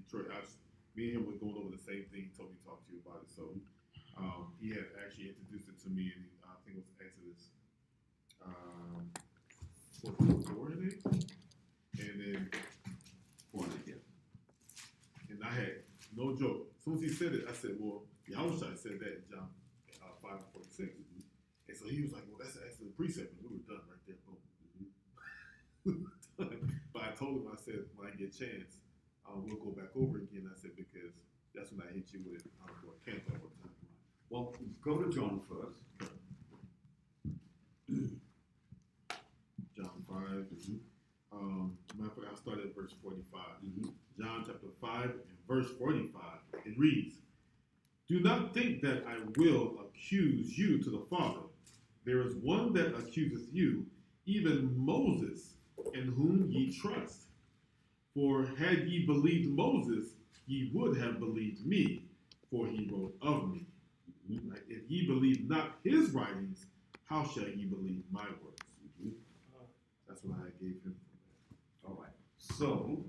Detroit. Me and him were going over the same thing. He told me to talk to you about it. So he had actually introduced it to me, and I think it was Exodus 44, I think. And then 4, yeah. And I had no joke. As soon as he said it, I said, well, Yahushua said that in John 5:46. And so he was like, well, that's an excellent precept. And we were done right there. Boom. But I told him, I said, when I get a chance, we'll go back over again. I said, because that's when I hit you with what Canto all the time. Well, go to John first. John 5. Matter of fact, I'll start at verse 45. John chapter 5 and verse 45. It reads, do not think that I will accuse you to the Father. There is one that accuseth you, even Moses, in whom ye trust. For had ye believed Moses, ye would have believed me, for he wrote of me. Right? If ye believe not his writings, how shall ye believe my words? That's what I gave him. All right. So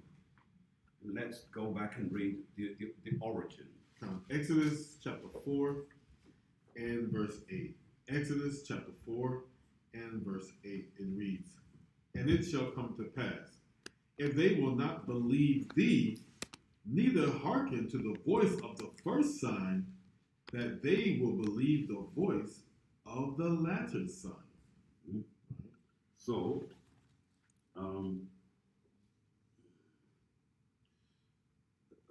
let's go back and read the origin. Exodus chapter 4 and verse 8. Exodus chapter 4 and verse 8. It reads, and it shall come to pass, if they will not believe thee, neither hearken to the voice of the first sign, that they will believe the voice of the latter sign. So,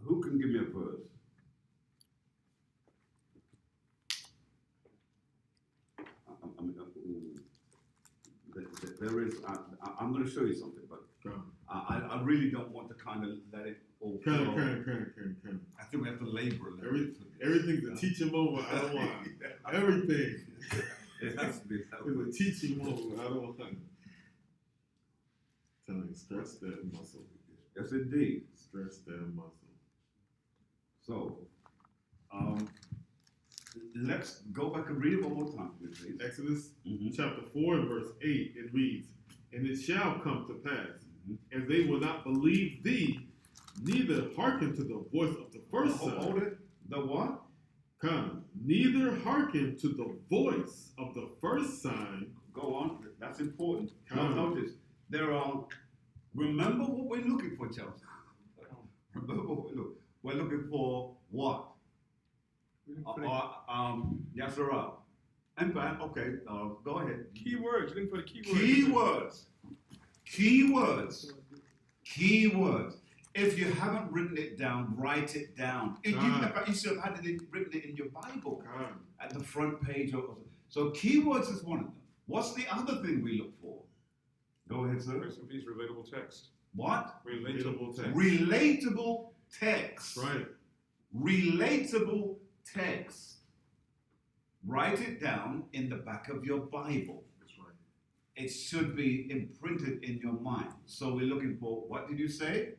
who can give me a verse? There is. I'm going to show you something, but I really don't want to kind of let it all flow. I think we have to labor a little bit. Everything's a teaching moment. I don't want everything. It has to be. It's a teaching moment. I don't want. Telling you, stress that muscle. Yes, indeed. Stress that muscle. So, let's go back and read it one more time, please. Exodus chapter 4 and verse 8, it reads, and it shall come to pass, if they will not believe thee, neither hearken to the voice of the first sign. Hold it. The what? Neither hearken to the voice of the first sign. Go on. That's important. Notice, there are, remember what we're looking for, Chelsea. Remember what we're looking for what? Yasera. And okay, go ahead. Keywords. You're looking for the keywords. Keywords. Keywords. If you haven't written it down, write it down. You should have had it written in your Bible at the front page. So keywords is one of them. What's the other thing we look for? Go ahead, sir. Rest in peace, relatable text. What? Relatable text. Relatable text. Right. Relatable text. Write it down in the back of your Bible. That's right. It should be imprinted in your mind. So we're looking for, what did you say?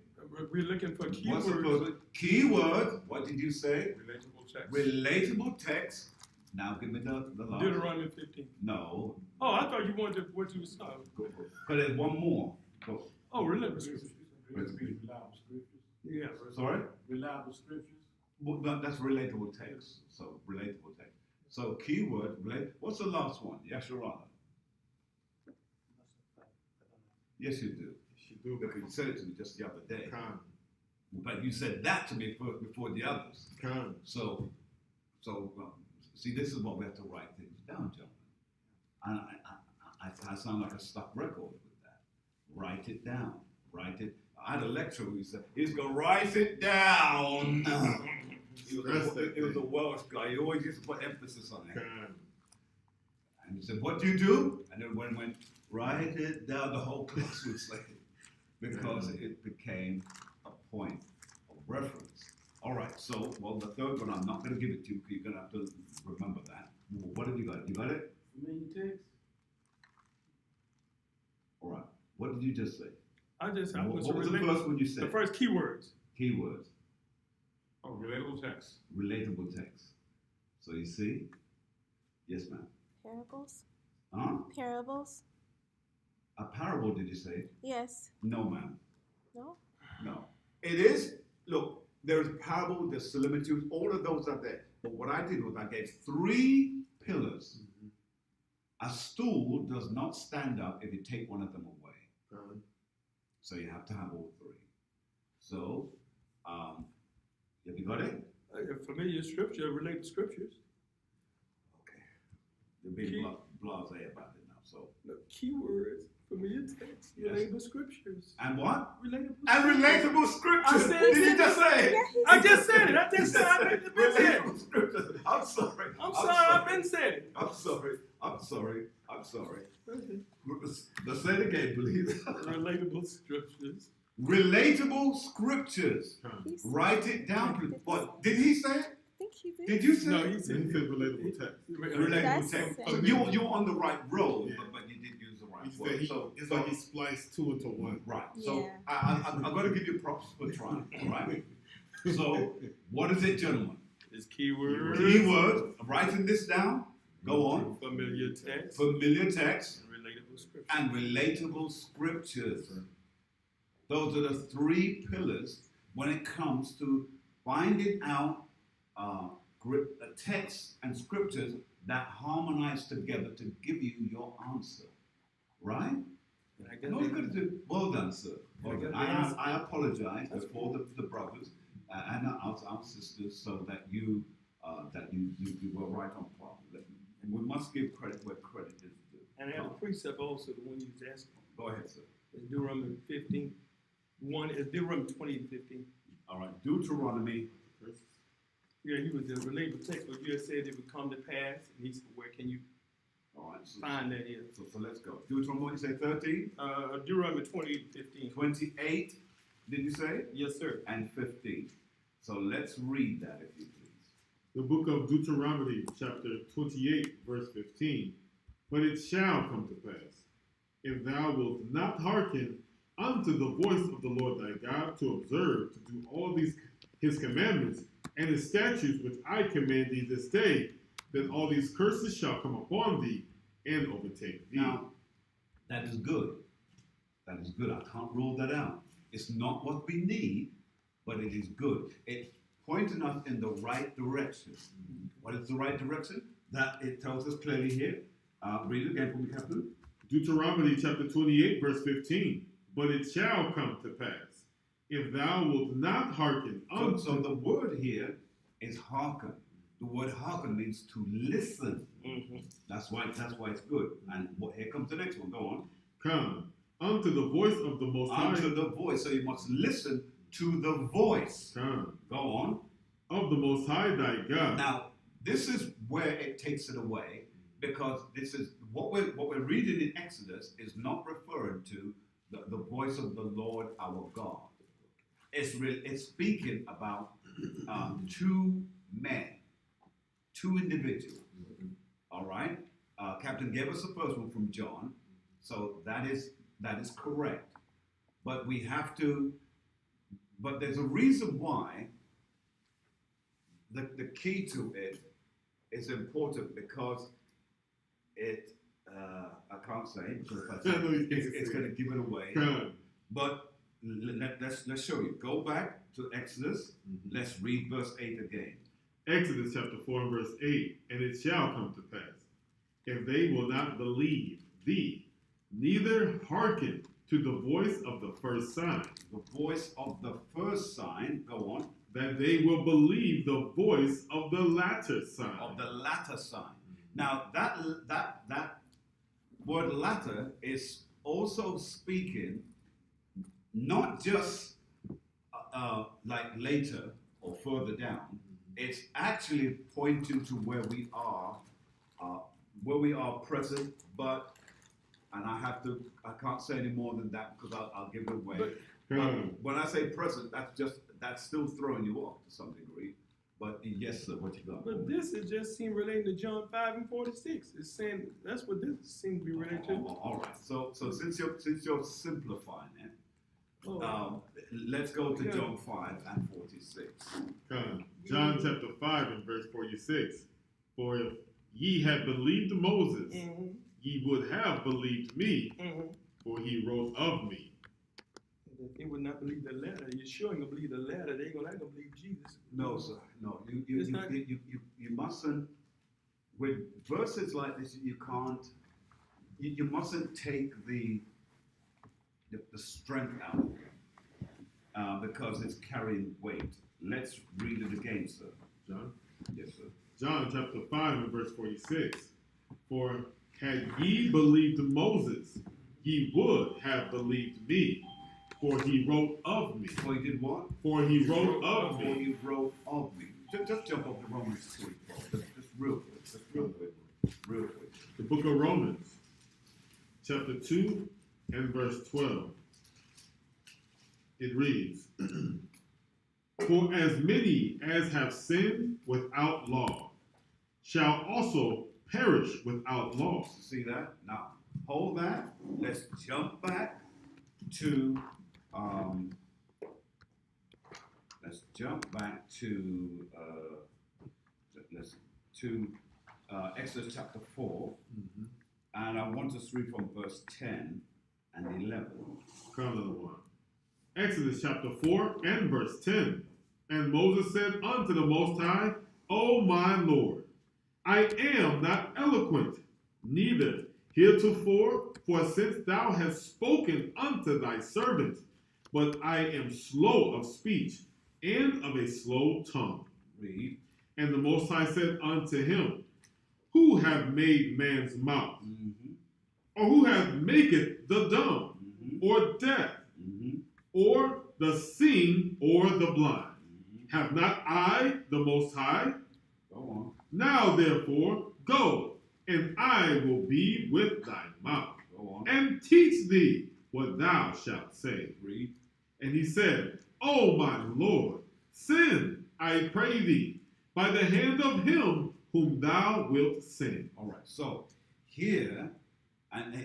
We're looking for keywords. What's the keyword? What did you say? Relatable text. Relatable text. Now give me the last. Deuteronomy 15. No. Oh, I thought you wanted what you was talking about. But there's one more. Go. Oh, reliable scriptures. Reliable scriptures. Yeah. Sorry? Reliable scriptures. Well, no, that's relatable text. So relatable text. So keyword, what's the last one? Yasharana. Yes, you do. You do. Because you said it to me just the other day. Con. But you said that to me first before the others. Con. So see, this is what we have to write things down, gentlemen. And I sound like a stuck record with that. Write it down. Write it. I had a lecturer who said, he's going to write it down. He was a Welsh guy. He always used to put emphasis on it. And he said, what do you do? And everyone went, write it down. The whole class would say it. Because it became a point of reference. All right, so, well, the third one, I'm not going to give it to you because you're going to have to remember that. What have you got? You got it? Familiar text. All right. What did you just say? What was the first one you said? The first keywords. Keywords. Oh, relatable text. Relatable text. So you see? Yes, ma'am. Parables? Huh? Parables? A parable, did you say? Yes. No, ma'am. No? No. It is, look, There's parable, there's similitudes, all of those are there. But what I did was I gave 3 pillars. A stool does not stand up if you take one of them away. So you have to have all 3. So, have you got it? Familiar scripture, related scriptures. Okay. You're being blasé about it now. So. No, keywords, familiar text, Yes. relatable scriptures. And what? Relatable And relatable scriptures. I said- Did you just say it? I just said it. I You just said it. I've been said it. relatable scriptures. I'm sorry. I'm sorry, I've been said it. I'm sorry. I'm sorry. I'm sorry. Let's say it again, please. Relatable scriptures. Relatable scriptures. He said- Write it down, please. What? Did he say it? I think he did. Did you say No, it? he said He said relatable text. Relatable That's text. it. So you're on the right road, Yeah. but you did use the right He word. said So it's like he spliced 2 into 1. right. So Yeah. I'm going to give you props for trying. All right. So what is it, gentlemen? It's keywords. Keyword. Writing this down. Go on. Familiar text. Familiar text And relatable scriptures. and relatable scriptures. Those are the 3 pillars when it comes to finding out texts and scriptures that harmonize together to give you your answer. Right? And I got No, the- you're going to do. Well done, sir. Well I got done. the answer. I apologize That's before the brothers and our sisters, so that you were right on par. And we must give credit where credit is due. And I have a precept also, the one you was asking. Go ahead, sir. It's Deuteronomy 15. One is Deuteronomy 20:15. All right, Deuteronomy. Yeah, he was the relatable text, but you had said it would come to pass, and he said, where can you All right, so, find that in? so let's go. Deuteronomy, what did you say, 13? Deuteronomy 20:15. 28, did you say? Yes, sir. And 15. So let's read that, if you please. The book of Deuteronomy, chapter 28, verse 15. But it shall come to pass, if thou wilt not hearken unto the voice of the Lord thy God, to observe, to do all these his commandments and his statutes which I command thee this day, then all these curses shall come upon thee and overtake thee. Now, that is good. That is good. I can't rule that out. It's not what we need, but it is good. It's pointing us in the right direction. What is the right direction? That it tells us clearly here. Read it again for me, Captain. Deuteronomy chapter 28, verse 15. But it shall come to pass, if thou wilt not hearken unto... So the word here is hearken. The word hearken means to listen. Mm-hmm. That's why it's good. And here comes the next one. Go on. Come unto the voice of the Most High. Unto the voice. So you must listen to the voice. Come Go on. of the Most High thy God. Now, this is where it takes it away, because this is what we're reading in Exodus is not referring to the voice of the Lord our God. It's speaking about 2 men, 2 individuals. All right. Captain gave us the first one from John, so that is correct. But we have to. But there's a reason why the key to it is important, because it, I can't say it, because if I say it's going to give it away. Come. But let's show you. Go back to Exodus. Let's read verse 8 again. Exodus chapter 4 and verse 8. And it shall come to pass, if they will not believe thee, neither hearken to the voice of the first sign, The voice of the first sign, go on, that they will believe the voice of the latter sign. of the latter sign. Now, that word latter is also speaking not just like later or further down. It's actually pointing to where we are present, but, and I can't say any more than that, because I'll give it away. Come. When I say present, that's still throwing you off to some degree. But yes, sir, what you got? But this is just seem relating to John 5 and 46. It's saying that's what this seems to be related to. All right. So since you're simplifying it, let's go to John 5 and 46. Come. John chapter 5 and verse 46. For if ye had believed Moses, Mm-hmm. ye would have believed me, Mm-hmm. for he wrote of me. If they would not believe the letter, you're sure going to believe the letter. They're going I ain't gonna believe Jesus. No, sir. No, It's not- you mustn't. With verses like this, you can't. You mustn't take the strength out of it because it's carrying weight. Let's read it again, sir. John? Yes, sir. John chapter 5 and verse 46. For had ye believed Moses, ye would have believed me, for he wrote of me. So he did what? For he wrote of For me. he wrote of me. Just jump up to Romans 2, just real quick. Just real quick. Real quick. The book of Romans, chapter 2 and verse 12. It reads, For as many as have sinned without law shall also perish without law. See that? Now, hold that. Let's jump back to Exodus chapter 4, and I want us to read from verse 10 and 11. Come, little one. Exodus chapter 4 and verse 10. And Moses said unto the Most High, O my Lord, I am not eloquent, neither heretofore, for since thou hast spoken unto thy servant, but I am slow of speech and of a slow tongue. Read. And the Most High said unto him, Who hath made man's mouth? Or who hath maketh the dumb, or deaf, or the seeing, or the blind? Have not I the Most High? Go on. Now therefore go, and I will be with thy mouth, Go on. and teach thee what thou shalt say. Read. And he said, O my Lord, send, I pray thee, by the hand of him whom thou wilt send. All right. So here,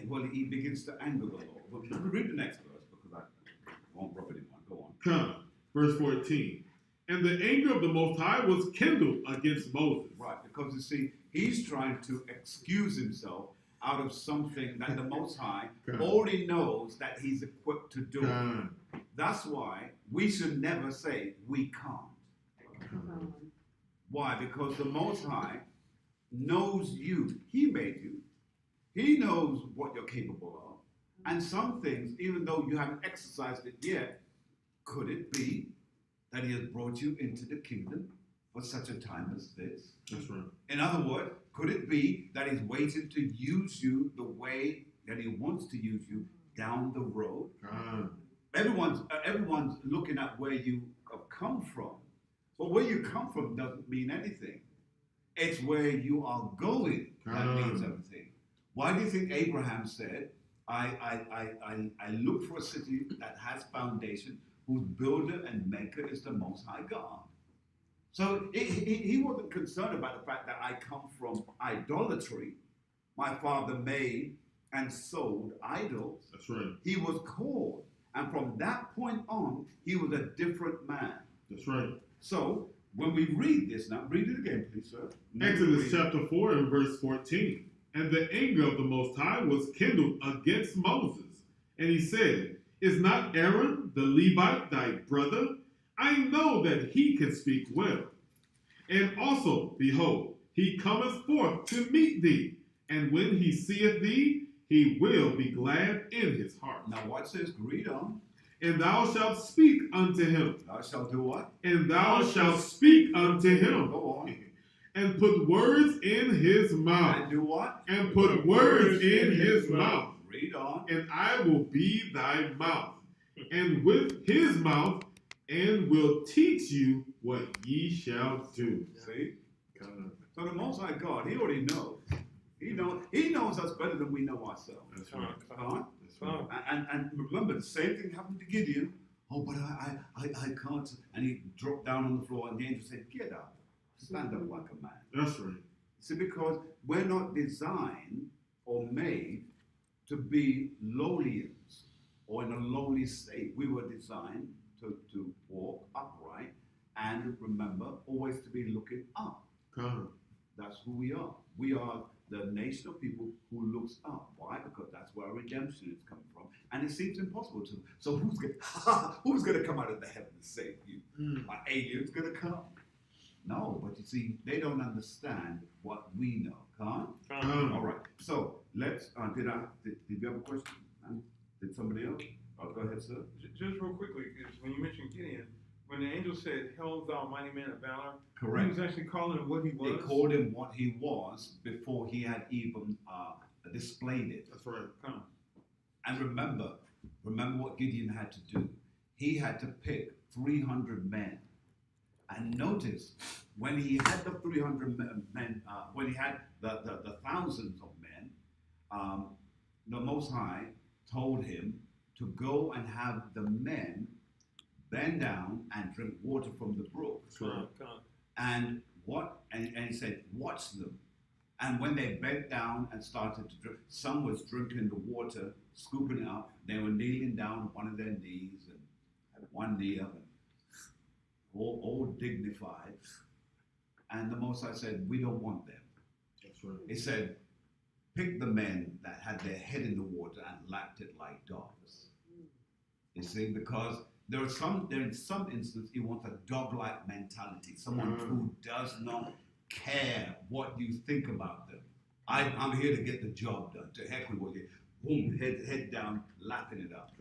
well, he begins to anger the Lord. Well, read the next verse because I won't rub it in one. Go on. Come, verse 14. And the anger of the Most High was kindled against Moses. Right, because you see, he's trying to excuse himself out of something that the Most High already knows that he's equipped to do. That's why we should never say we can't. Why? Because the Most High knows you. He made you. He knows what you're capable of. And some things, even though you haven't exercised it yet, could it be that he has brought you into the kingdom for such a time as this? That's right. In other words, could it be that he's waiting to use you the way that he wants to use you down the road? Everyone's looking at where you have come from. But where you come from doesn't mean anything. It's where you are going that means everything. Why do you think Abraham said, I look for a city that has foundation, whose builder and maker is the Most High God? So he wasn't concerned about the fact that I come from idolatry. My father made and sold idols. That's right. He was called. And from that point on, he was a different man. That's right. So when we read this, now read it again, please, sir. Exodus chapter 4 and verse 14. And the anger of the Most High was kindled against Moses. And he said, Is not Aaron the Levite thy brother? I know that he can speak well. And also, behold, he cometh forth to meet thee. And when he seeth thee, he will be glad in his heart. Now watch this, read on. And thou shalt speak unto him. Thou shalt do what? And thou shalt speak unto him. Go on. And put words in his mouth. And do what? And put words in his mouth. Read on. And I will be thy mouth. And with his mouth, and will teach you what ye shall do. See? So the Most High God, he already knows. He knows us better than we know ourselves. That's right. Huh? That's right. And remember, the same thing happened to Gideon. Oh, but I can't. And he dropped down on the floor, and the angel said, Get up. Stand up like a man. That's right. See, because we're not designed or made to be lowlians or in a lowly state. We were designed to walk upright and remember always to be looking up. Come. That's who we are. We are the nation of people who looks up. Why? Because that's where redemption is coming from, and it seems impossible to. So who's going to come out of the heaven and save you? Are aliens going to come? No, but you see, they don't understand what we know. All right. So let's. Did you have a question? Did somebody else? Oh, go ahead, sir. Just real quickly, because when you mentioned Gideon, when the angel said, "Hail thou mighty man of valor," Correct. he was actually calling him what he was. They called him what he was before he had even displayed it. That's right. And remember what Gideon had to do. He had to pick 300 men. And notice, when he had the 300 men, when he had the thousands of men, the Most High told him to go and have the men bend down and drink water from the brook. And he said, watch them. And when they bent down and started to drink, some was drinking the water, scooping it up. They were kneeling down on one of their knees and had one knee up, and all dignified. And the Most High said, we don't want them. That's right. He said, pick the men that had their head in the water and lapped it like dogs. You see, because in some instances, he wants a dog-like mentality, someone who does not care what you think about them. I'm here to get the job done. To heck with what you, boom, head down, lapping it up.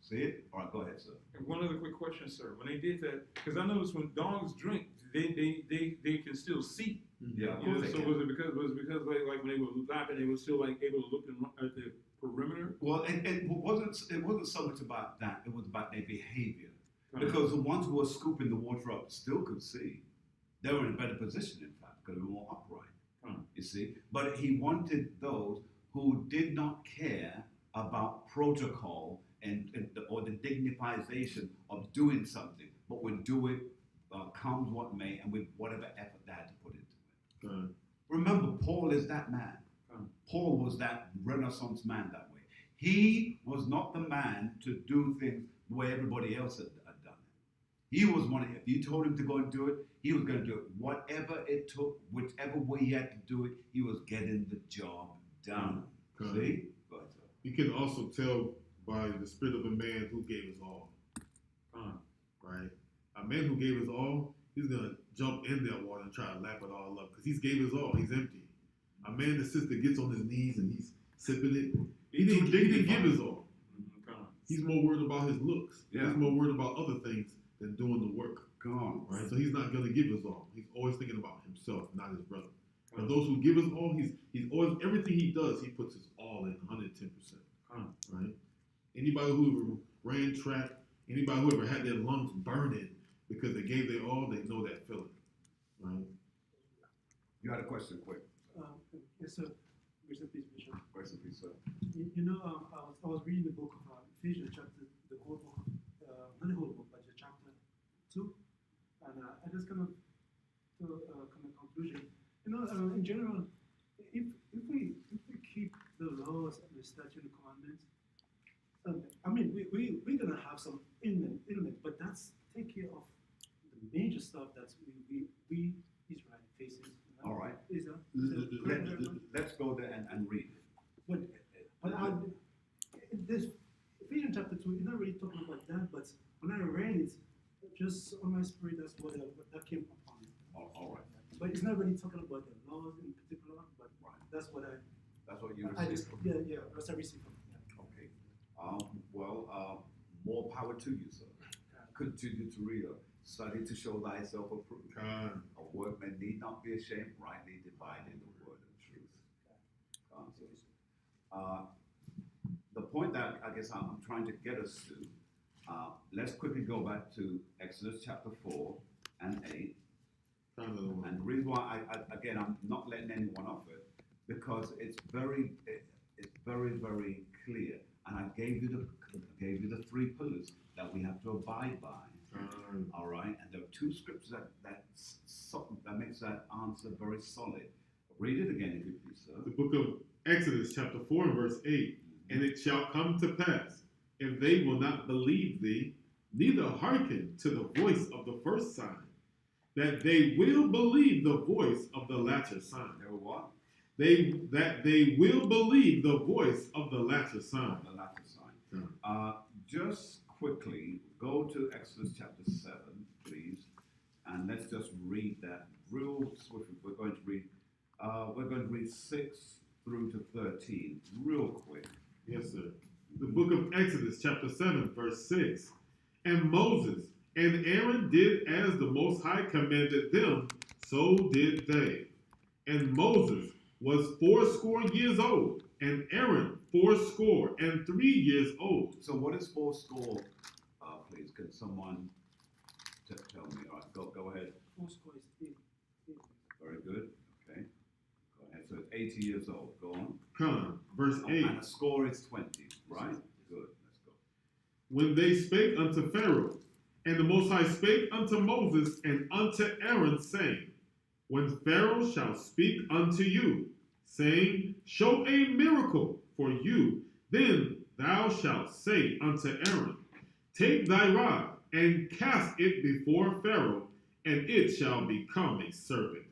See it? All right, go ahead, sir. And one other quick question, sir. When they did that, because I noticed when dogs drink, they can still see. Yeah, of You know, course so they was it because like when they were lapping, they were still like able to look at the perimeter? Well, it wasn't so much about that. It was about their behavior. Because the ones who were scooping the water up still could see. They were in a better position, in fact, because they were more upright. You see? But he wanted those who did not care about protocol or the dignifization of doing something, but would do it comes what may and with whatever effort they had to put into it. Remember, Paul is that man. Paul was that Renaissance man that way. He was not the man to do things the way everybody else had done it. He was one. If you told him to go and do it, he was going to do it. Whatever it took, whichever way he had to do it, he was getting the job done. See? Go ahead, sir. You can also tell by the spirit of a man who gave his all. Right? A man who gave his all, he's going to jump in that water and try to lap it all up because he's gave his all. He's empty. A man that sits there, gets on his knees and he's sipping it, he didn't give his all. He's more worried about his looks. Yeah. He's more worried about other things than doing the work. Right? So he's not going to give his all. He's always thinking about himself, not his brother. And those who give his all, he's always, everything he does, he puts his all in 110%. Right? Anybody who ever ran track, anybody who ever had their lungs burning because they gave their all, they know that feeling. Right? You had a question, quick. Yes, sir. Grace and peace, Bishop. Grace and peace, sir. I was reading the book of Ephesians, chapter, the whole book, not the whole book, but the chapter 2, and I just come to a conclusion. In general, if we keep the laws and the statutes and the commandments, we're gonna have some ailment, but that's take care of the major stuff that we Israel faces. All right. Let's go there and read it. But this Ephesians chapter 2 is not really talking about that, but when I read it, just on my spirit, that's what that came upon me. All right. But it's not really talking about the laws in particular, but that's what you I received just from that's I received from it. Okay. More power to you, sir. Continue to read. Study to show thyself approved. A workman need not be ashamed, rightly dividing the word of truth. The point that I guess I'm trying to get us to, let's quickly go back to Exodus chapter 4 and 8. And the reason why I'm not letting anyone off it, because it's very, very clear. And I gave you the 3 pillars that we have to abide by. All right, and there are 2 scriptures that makes that answer very solid. Read it again, if you please, sir. The book of Exodus, chapter 4 and verse 8. And it shall come to pass, if they will not believe thee, neither hearken to the voice of the first sign, that they will believe the voice of the latter sign. They will what? that they will believe the voice of the latter sign. The latter sign. Hmm. Just quickly, go to Exodus chapter 7, please, and let's just read that real swiftly. We're going to read 6 through to 13, real quick. Yes, sir. The book of Exodus, chapter 7, verse 6. And Moses and Aaron did as the Most High commanded them, so did they. And Moses was 80 years old, and Aaron 83 years old. So what is 80? Please, can someone tell me? All right, go ahead. Fourscore is 8. Very good. Okay. Go ahead. So it's 80 years old. Go on. Come, verse 8. And a score is 20, right? Good. Let's go. When they spake unto Pharaoh, and the Most High spake unto Moses and unto Aaron, saying, When Pharaoh shall speak unto you, saying, Show a miracle for you, then thou shalt say unto Aaron, Take thy rod, and cast it before Pharaoh, and it shall become a serpent.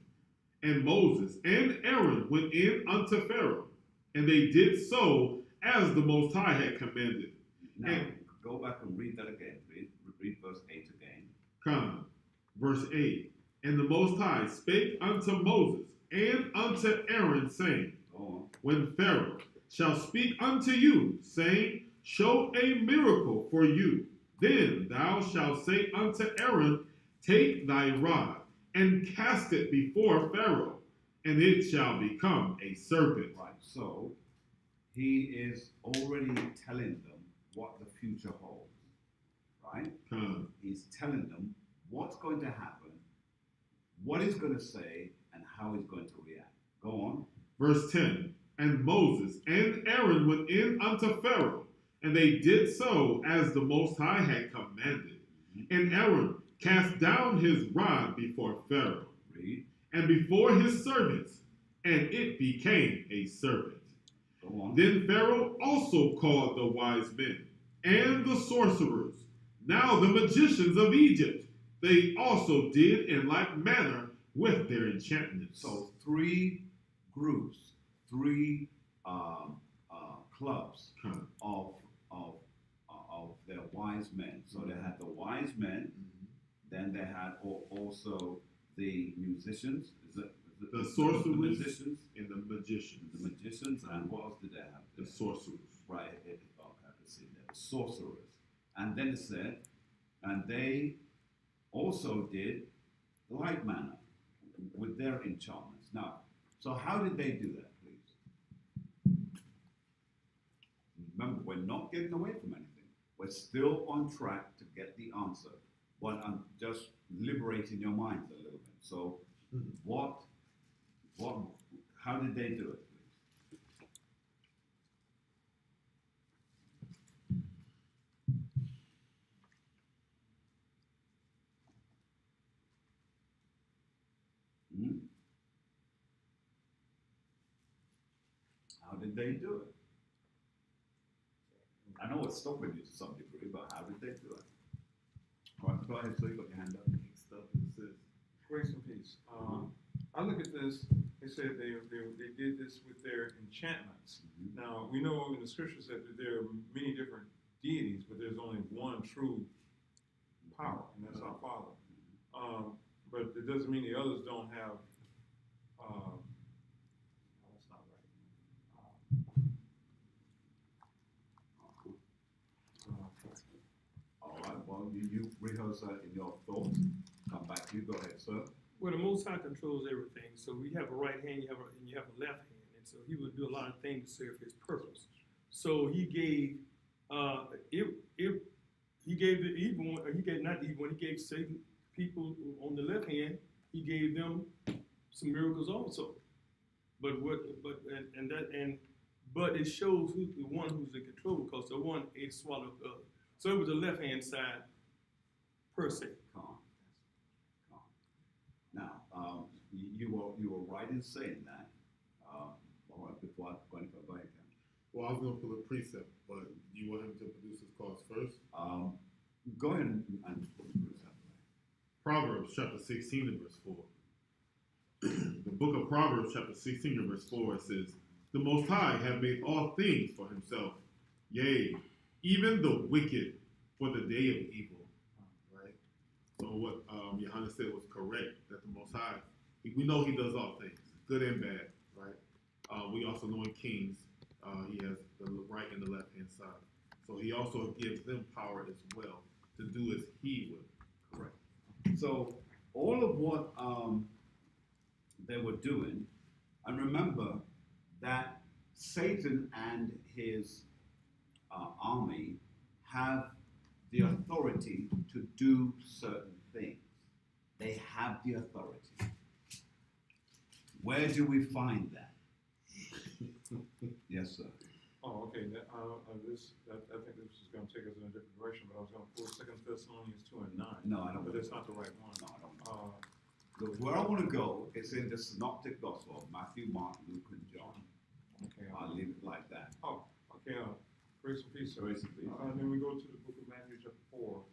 And Moses and Aaron went in unto Pharaoh, and they did so as the Most High had commanded. Now, And go back and read that again, please. Read verse 8 again. come, verse 8. And the Most High spake unto Moses and unto Aaron, saying, Go on. When Pharaoh shall speak unto you, saying, Show a miracle for you, then thou shalt say unto Aaron, Take thy rod, and cast it before Pharaoh, and it shall become a serpent. Right, so he is already telling them what the future holds, right? Come. He's telling them what's going to happen, what he's going to say, and how he's going to react. Go on. Verse 10. And Moses and Aaron went in unto Pharaoh, and they did so as the Most High had commanded. And Aaron cast down his rod before Pharaoh, Read. and before his servants, and it became a serpent. Go on. Then Pharaoh also called the wise men and the sorcerers, now the magicians of Egypt. They also did in like manner with their enchantments. So 3 groups, 3 clubs Come. of their wise men. So they had the wise men, then they had also the musicians, The sorcerers the musicians, and the magicians. the magicians, and what else did they have? The sorcerers. Right, okay, I can see that. Sorcerers. And then it said, and they also did like manner with their enchantments. Now, so how did they do that, please? Remember, we're not getting away from anything. We're still on track to get the answer. But I'm just liberating your minds a little bit. So, how did they do it, please? How did they do it? I know it's stopping you to some degree, but how did they do it? All right, go ahead, so you got your hand up. Grace and peace. I look at this. They said they did this with their enchantments. Now we know in the scriptures that there are many different deities, but there's only one true power, and that's our Father. But it doesn't mean the others don't have. That's not right. All right, well, you rehearse that in your thoughts. Come back to you. Go ahead, sir. Well, the Most High controls everything. So we have a right hand, you have a left hand, and so He would do a lot of things to serve His purpose. So He gave, He gave the evil one, He gave not the evil one. He gave Satan people on the left hand. He gave them some miracles also. But it shows who's the one who's in control, because the one ate swallowed the other. So it was the left hand side per se. Calm. Now, you were right in saying that. All right, before I go any further, go ahead, Ken. Well, I was going to pull a precept, but do you want him to produce his cause first? Go ahead and produce that. Proverbs chapter 16 and verse 4. The book of Proverbs, chapter 16, and verse 4, it says, "The Most High have made all things for himself, yea, even the wicked for the day of evil." Right? So what Johannes said was correct, that the Most High, we know he does all things, good and bad, right? We also know in Kings, he has the right and the left-hand side. So he also gives them power as well to do as he would. Correct. So all of what they were doing, and remember that Satan and his army have the authority to do certain things. They have the authority. Where do we find that? Yes, sir. Oh, okay. I think this is going to take us in a different direction, but I was going to pull 2 Thessalonians 2 and 9. No, I don't. But that's not the right one. No, I don't. Where I want to go is in the Synoptic Gospel, Matthew, Mark, Luke, and John. Okay. I'll leave it like that. Oh, okay. Grace and peace, sir. Grace and peace. And then we go to the book of Matthew, chapter 4.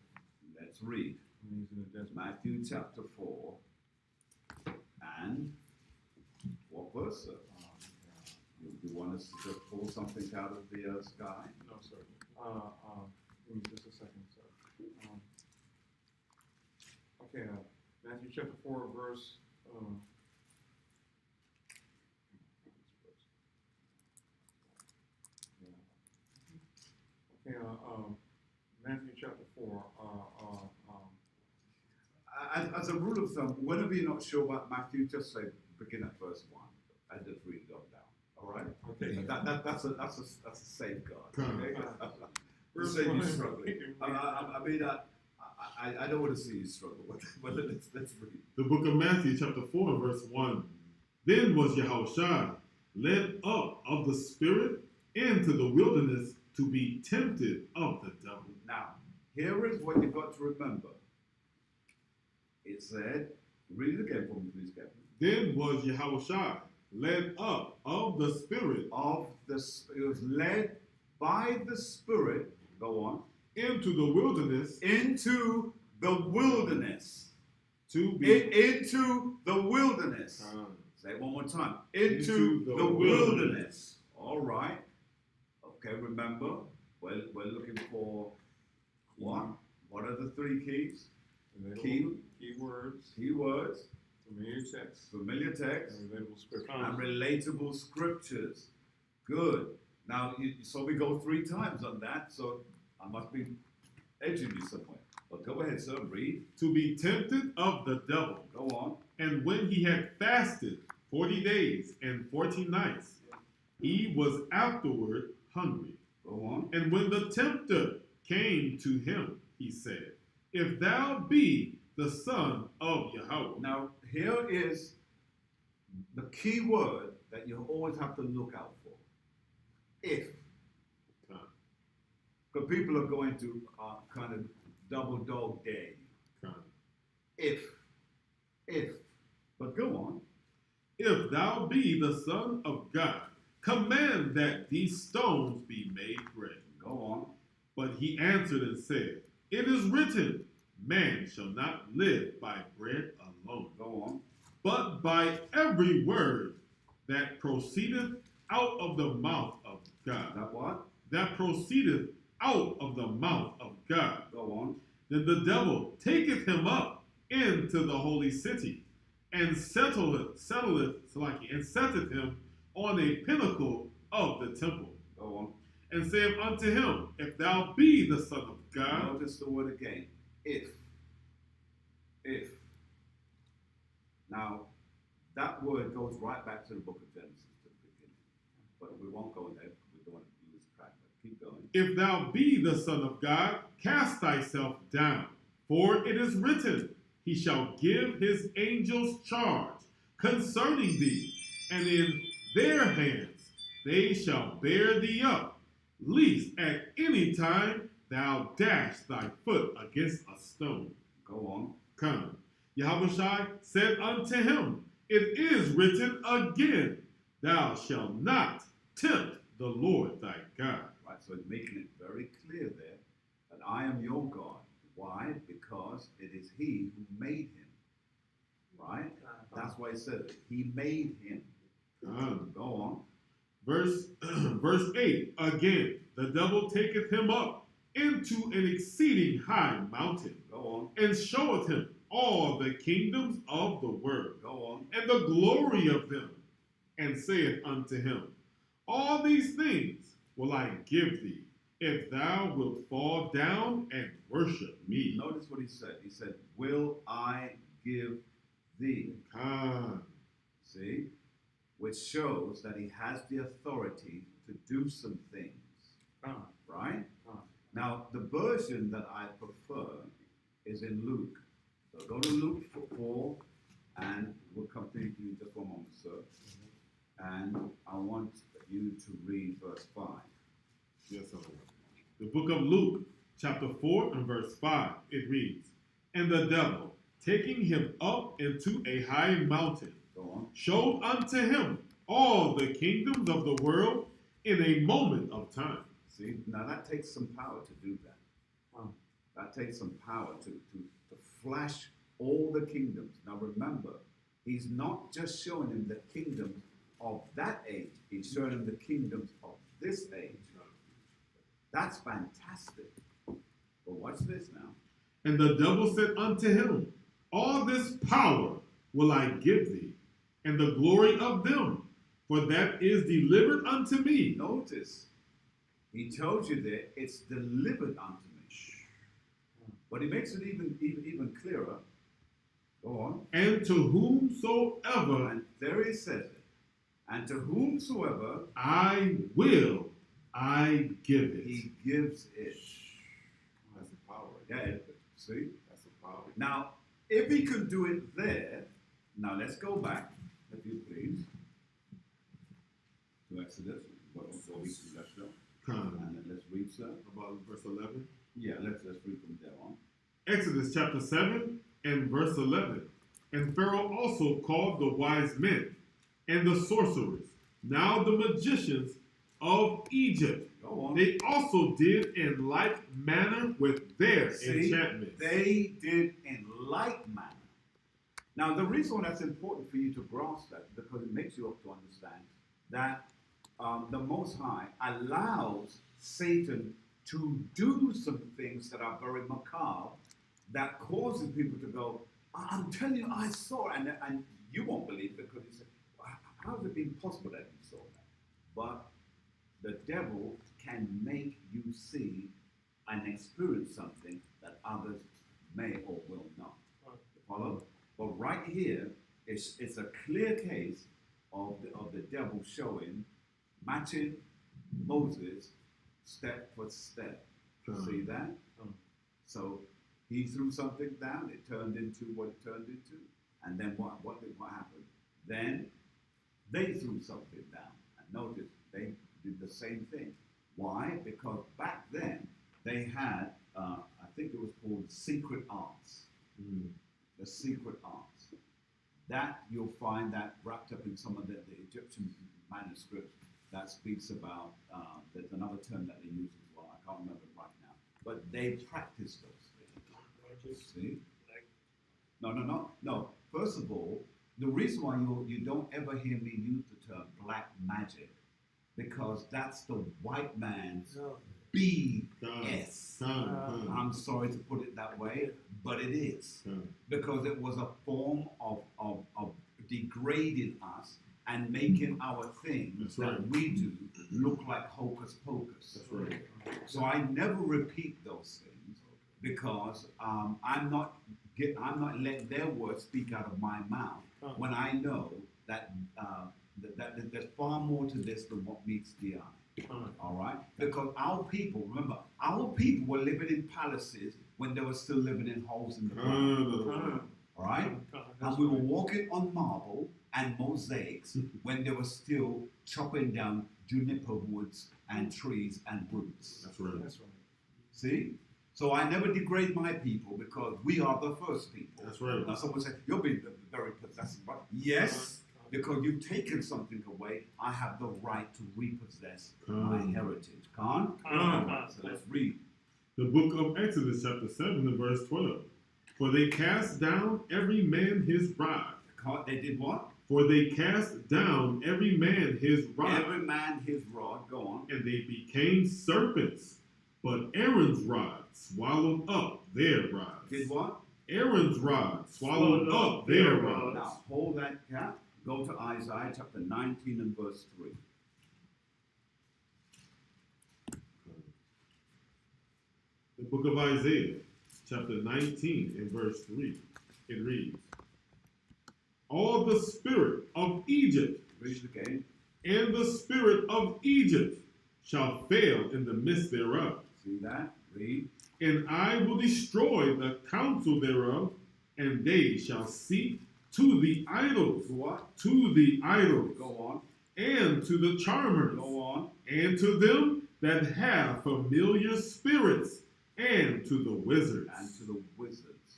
Let's read. And he's in the desert. Matthew chapter 4 and what verse, sir? You want us to pull something out of the sky? No, sir. Give me just a second, sir. Okay, Matthew chapter 4, verse. Okay, Matthew chapter 4. As a rule of thumb, whenever you're not sure about Matthew, just say begin at verse 1. I just read it all down. All right. Okay. That's a safeguard. Okay. Verse Say 1. you're struggling. I don't want to see you struggle, but let's read. The book of Matthew, chapter 4, verse 1. "Then was Yahushua led up of the Spirit into the wilderness to be tempted of the devil." Now, here is what you've got to remember. It said, read it again for me, please, Captain. "Then was Yahushua led up of the Spirit It was led by the Spirit, go on, into the wilderness into the wilderness. to be Into the wilderness. Say it one more time. Into the wilderness. All right. Okay, remember, we're looking for what? What are the three keys? Keywords, Keywords, familiar text, and relatable scripture. and relatable scriptures. Good. Now, so we go 3 times on that, so I must be edging you somewhere. But go ahead, sir, read. to be tempted of the devil. Go on. And when he had fasted 40 days and 40 nights, he was afterward hungry. Go on. And when the tempter came to him, he said, "If thou be the Son of Yahweh." Now, here is the key word that you always have to look out for. If. Because people are going to kind of double dog dare you. If. But go on. "If thou be the Son of God, command that these stones be made bread." Go on. But he answered and said, "It is written, man shall not live by bread alone, Go on. but by every word that proceedeth out of the mouth of God." That what? That proceedeth out of the mouth of God. Go on. Then the devil taketh him up into the holy city, and setteth him on a pinnacle of the temple, Go on. and saith unto him, "If thou be the Son of God." Notice the word again. If. Now, that word goes right back to the book of Genesis, to the beginning. But we won't go there. We don't want to lose track. But keep going. "If thou be the Son of God, cast thyself down, for it is written, he shall give his angels charge concerning thee, and in their hands they shall bear thee up, lest at any time thou dash thy foot against a stone." Go on. Come. Yahushua said unto him, "It is written again, thou shalt not tempt the Lord thy God." Right, so it's making it very clear there that I am your God. Why? Because it is he who made him. Right? That's That's why he said it. He made him. Go on. Verse 8, again, the devil taketh him up into an exceeding high mountain, Go on. and showeth him all the kingdoms of the world, Go on. and the glory of them, and saith unto him, all these things will I give thee, if thou wilt fall down and worship me. Notice what he said. He said, will I give thee? See? Which shows that he has the authority to do some things. Right? Now, the version that I prefer is in Luke. So go to Luke 4, and we'll come to you in just one moment, sir. And I want you to read verse 5. Yes, sir. The book of Luke, chapter 4 and verse 5, it reads, and the devil, taking him up into a high mountain, Go on. showed unto him all the kingdoms of the world in a moment of time. See, now that takes some power to do that. That takes some power to flash all the kingdoms. Now remember, he's not just showing him the kingdoms of that age, he's showing him the kingdoms of this age. That's fantastic. But watch this now. And the devil said unto him, all this power will I give thee, and the glory of them, for that is delivered unto me. Notice, he told you that it's delivered unto me. But he makes it even clearer. Go on. And to whomsoever And there he says it. And to whomsoever I will, I give it. he gives it. That's the power. Yeah, see? That's the power. Now, if he could do it there, now let's go back, if you please, to Exodus. Before we let's go. And then let's read, sir. About verse 11. Yeah, let's read from there on. Exodus chapter 7 and verse 11. And Pharaoh also called the wise men and the sorcerers, now the magicians of Egypt. Go on. They also did in like manner with their enchantments. They did in like manner. Now, the reason why that's important for you to grasp that, because it makes you up to understand that the Most High allows Satan to do some things that are very macabre, that causes people to go, I'm telling you, I saw it. And you won't believe it because you say, how has it been possible that you saw that? But the devil can make you see and experience something that others may or will not. Follow? But right here, it's a clear case of the devil showing, matching Moses step for step. See that? So he threw something down, it turned into what it turned into. And then what happened? Then they threw something down. And notice, they did the same thing. Why? Because back then, they had, I think it was called secret arts. The secret arts. That you'll find that wrapped up in some of the Egyptian manuscripts that speaks about, there's another term that they use as well, I can't remember it right now. But they practice those things. See? No. First of all, the reason why you don't ever hear me use the term black magic, because that's the white man's BS. I'm sorry to put it that way, but it is. Because it was a form of degrading us and making our things that we do look like hocus pocus. That's right. So I never repeat those things because I'm not letting their words speak out of my mouth when I know that that there's far more to this than what meets the eye. All right? Because our people, remember, our people were living in palaces when they were still living in holes in the ground. All right? And we were walking on marble and mosaics when they were still chopping down juniper woods and trees and roots. That's right. That's right. See? So I never degrade my people because we are the first people. That's right. Now someone said, you're being very possessive. Yes, because you've taken something away, I have the right to repossess my heritage. So let's read. The book of Exodus chapter 7 and verse 12. For they cast down every man his rod They did what? For they cast down every man his rod, Every man his rod. Go on. and they became serpents. But Aaron's rod swallowed up their rods. Did what? Aaron's rod swallowed up their rods. Now hold that cap. Go to Isaiah chapter 19 and verse 3. The book of Isaiah, chapter 19 and verse 3. It reads, all the spirit of Egypt Read it again. and the spirit of Egypt shall fail in the midst thereof. See that? Read. And I will destroy the counsel thereof, and they shall seek to the idols. To what? To the idols. Go on. And to the charmers. Go on. And to them that have familiar spirits. And to the wizards. And to the wizards.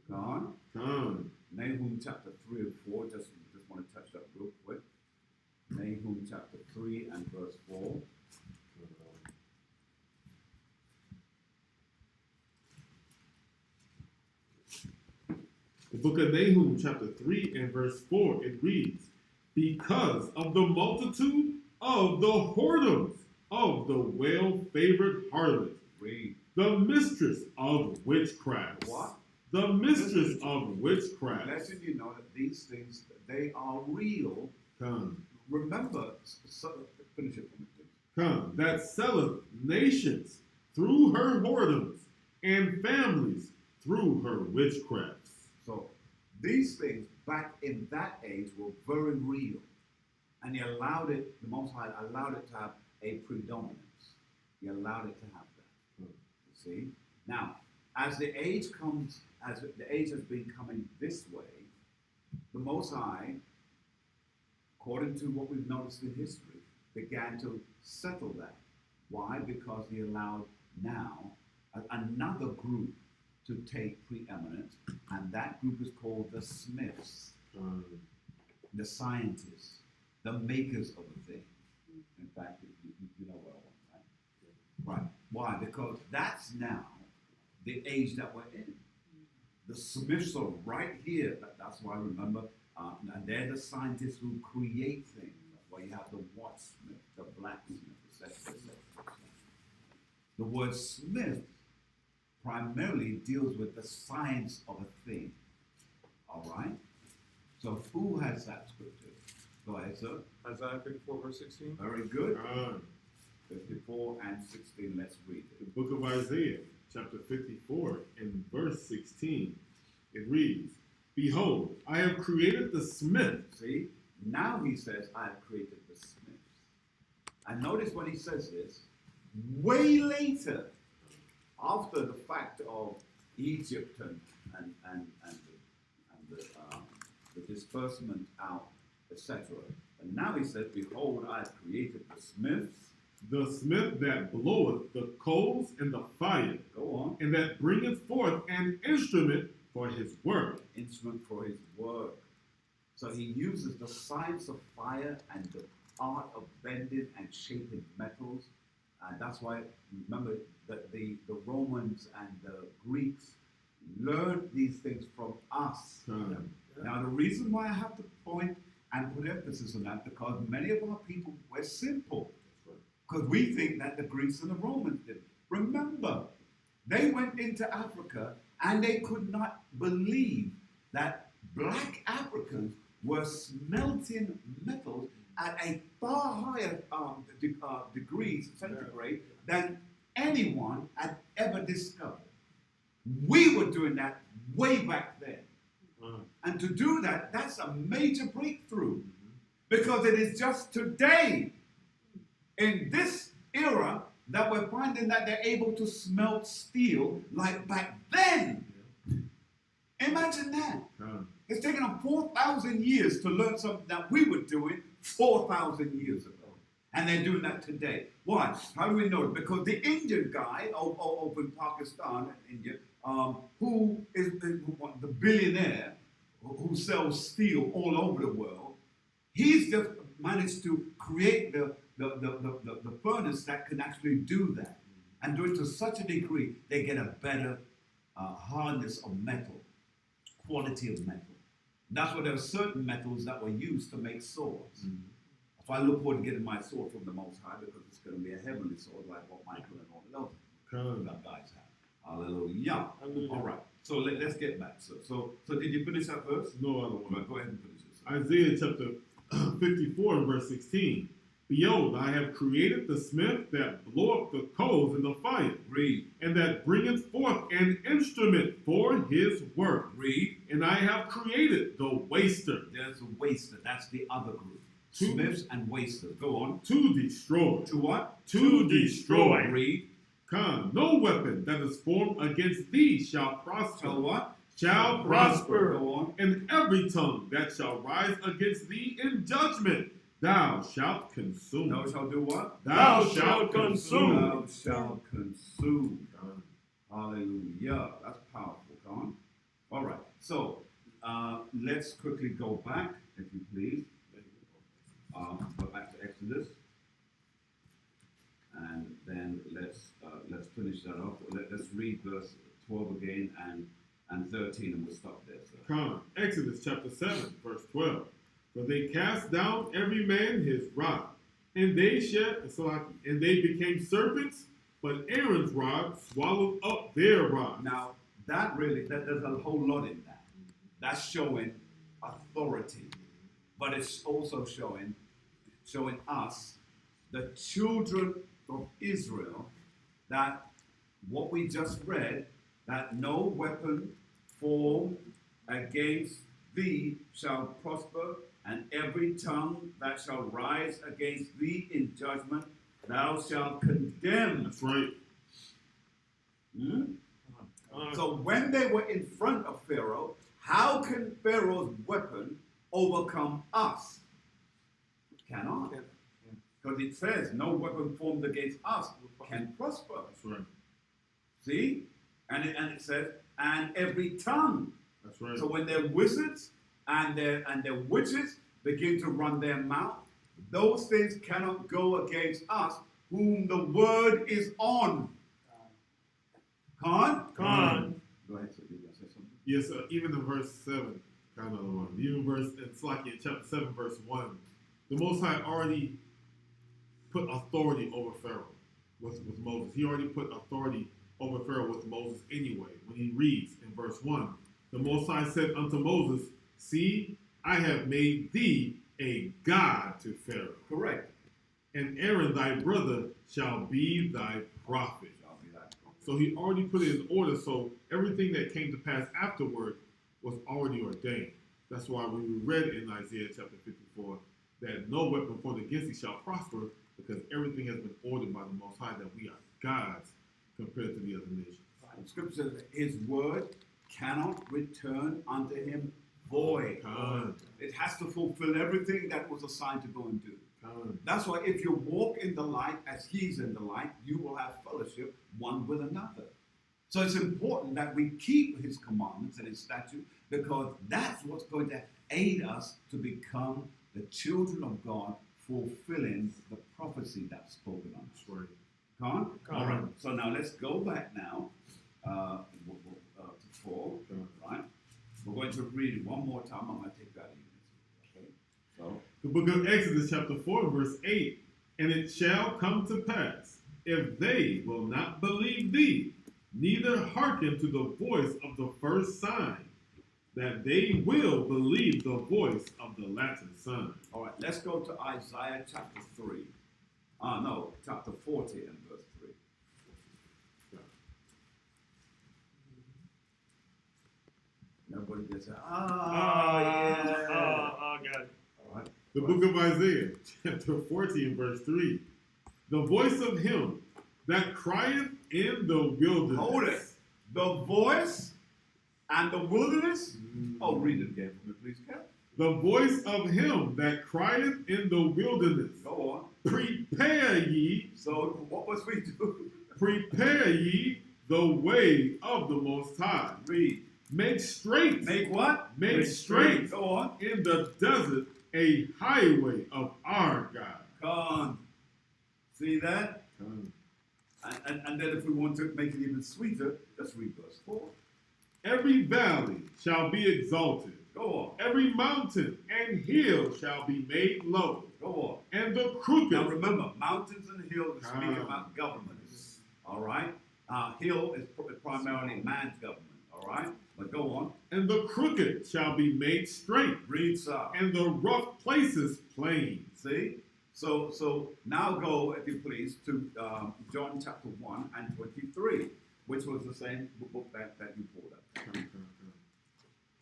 Go on. Come. Nahum chapter 3 and 4. Just want to touch that real quick. Nahum chapter 3 and verse 4. The book of Nahum, chapter 3 and verse 4, it reads, because of the multitude of the whoredoms of the well-favored harlot, Read. the mistress of witchcraft. What? The mistress of witchcraft. Letting you know that these things, they are real. Come, Remember, finish it for me, please. come, that selleth nations through her whoredoms, and families through her witchcrafts. So these things back in that age were very real. And he allowed it, the Most High allowed it to have a predominance. He allowed it to have that. You see? Now, as the age comes, as the age has been coming this way, the Most High, according to what we've noticed in history, began to settle that. Why? Because he allowed now another group to take preeminence, and that group is called the Smiths, the scientists, the makers of the thing. In fact, you know what I want, right? Right. Why? Because that's now the age that we're in. The Smiths are right here. That's why I remember, and they're the scientists who create things. That's why you have the watchsmith, the blacksmith, etc., etc. The word Smith primarily deals with the science of a thing. All right? So who has that scripture? Go ahead, sir. Isaiah 54, verse 16. Very good. Come. 54 and 16, let's read The it. book of Isaiah, chapter 54, and verse 16, it reads, behold, I have created the smith. See? Now he says, I have created the Smiths. And notice when he says this, way later, after the fact of Egypt and the disbursement out, etc. And now he says, behold, I have created the Smiths. The smith that bloweth the coals and the fire, Go on. and that bringeth forth an instrument for his work. Instrument for his work. So he uses the science of fire and the art of bending and shaping metals. And that's why, remember, that the Romans and the Greeks learned these things from us. Come. Now, the reason why I have to point and put emphasis on that, because many of our people were simple. Because we think that the Greeks and the Romans did. Remember, they went into Africa and they could not believe that black Africans were smelting metals at a far higher degrees, centigrade, than anyone had ever discovered. We were doing that way back then. And to do that, that's a major breakthrough. Because it is just today, in this era, that we're finding that they're able to smelt steel like back then. Imagine that. It's taken them 4,000 years to learn something that we were doing 4,000 years ago. And they're doing that today. Why? How do we know it? Because the Indian guy over in Pakistan and India, who is the billionaire who sells steel all over the world, he's just managed to create the furnace that can actually do that. And do it to such a degree, they get a better hardness of metal, quality of metal. That's why there are certain metals that were used to make swords. Mhm. So I look forward to getting my sword from the Most High because it's going to be a heavenly sword like what Michael and all the other guys have. Hallelujah. Hallelujah. All right. So let's get back. So did you finish that verse? No other one. Well, go ahead and finish it. Isaiah chapter 54 and verse 16. Behold, I have created the smith that bloweth the coals in the fire, Read. and that bringeth forth an instrument for his work. Read. And I have created the waster There's a waster. That's the other group. Two. Smiths and wasters. Go on. to destroy. To what? To destroy. Read. Come, no weapon that is formed against thee shall prosper. Shall what? Shall prosper. Go on. And every tongue that shall rise against thee in judgment, thou shalt consume. Thou shalt do what? Thou shalt consume. Thou shalt consume. Hallelujah. That's powerful, come on. All right. So let's quickly go back, if you please. Go back to Exodus. And then let's finish that off. Let's read verse 12 again and 13, and we'll stop there. So. Come, Exodus chapter 7, verse 12. For they cast down every man his rod, and they became serpents, but Aaron's rod swallowed up their rod. Now, there's a whole lot in that. That's showing authority. But it's also showing us, the children of Israel, that what we just read, that no weapon formed against thee shall prosper, and every tongue that shall rise against thee in judgment, thou shalt condemn. That's right. So when they were in front of Pharaoh, how can Pharaoh's weapon overcome us? Cannot. Because it says, no weapon formed against us can prosper. That's right. See? And it says, and every tongue. That's right. So when their wizards and their witches begin to run their mouth, those things cannot go against us, whom the word is on. Con? Go ahead, sir. You gonna say something? Yes, even in verse 7, kind of the one. Even it's like in chapter 7, verse 1. The Most High already put authority over Pharaoh with Moses. He already put authority over Pharaoh with Moses anyway. When he reads in verse 1, the Most High said unto Moses, see, I have made thee a god to Pharaoh. Correct. And Aaron thy brother shall be thy prophet. So he already put it in order, so everything that came to pass afterward was already ordained. That's why we read in Isaiah chapter 54 that no weapon formed against thee shall prosper, because everything has been ordered by the Most High, that we are gods compared to the other nations. The scripture says his word cannot return unto him void. It has to fulfill everything that was assigned to go and do. That's why if you walk in the light as he's in the light, you will have fellowship one with another. So it's important that we keep his commandments and his statutes, because that's what's going to aid us to become the children of God, fulfilling the prophecy that's spoken on us. Right. Con? All right. So now let's go back now to 4. Right? We're going to read it one more time. I'm going to take that in. Okay. So. The book of Exodus chapter 4 verse 8. And it shall come to pass, if they will not believe thee, neither hearken to the voice of the first sign, that they will believe the voice of the latter sign. All right, let's go to Isaiah chapter 3. Chapter 40 and verse 3. Nobody gets it. God. All right. The book of Isaiah chapter 40 and verse 3. The voice of him that crieth in the wilderness. Hold it. The voice and the wilderness. Oh, read it again for me, please, Cap. The voice of him that crieth in the wilderness. Go on. Prepare ye. So what must we do? Prepare ye the way of the Most High. Read. Make straight. Make what? Make straight. Go on. In the desert a highway of our God. Come. See that? And then if we want to make it even sweeter, let's read verse 4. Every valley shall be exalted, Go on. Every mountain and hill shall be made low, Go on. and the crooked. Now remember, mountains and hills is speaking about governments. All right? Hill is primarily man's government. All right? But go on. And the crooked shall be made straight, Read, sir. and the rough places plain. See? So now go, if you please, to John chapter 1 and 23, which was the same book that you pulled up.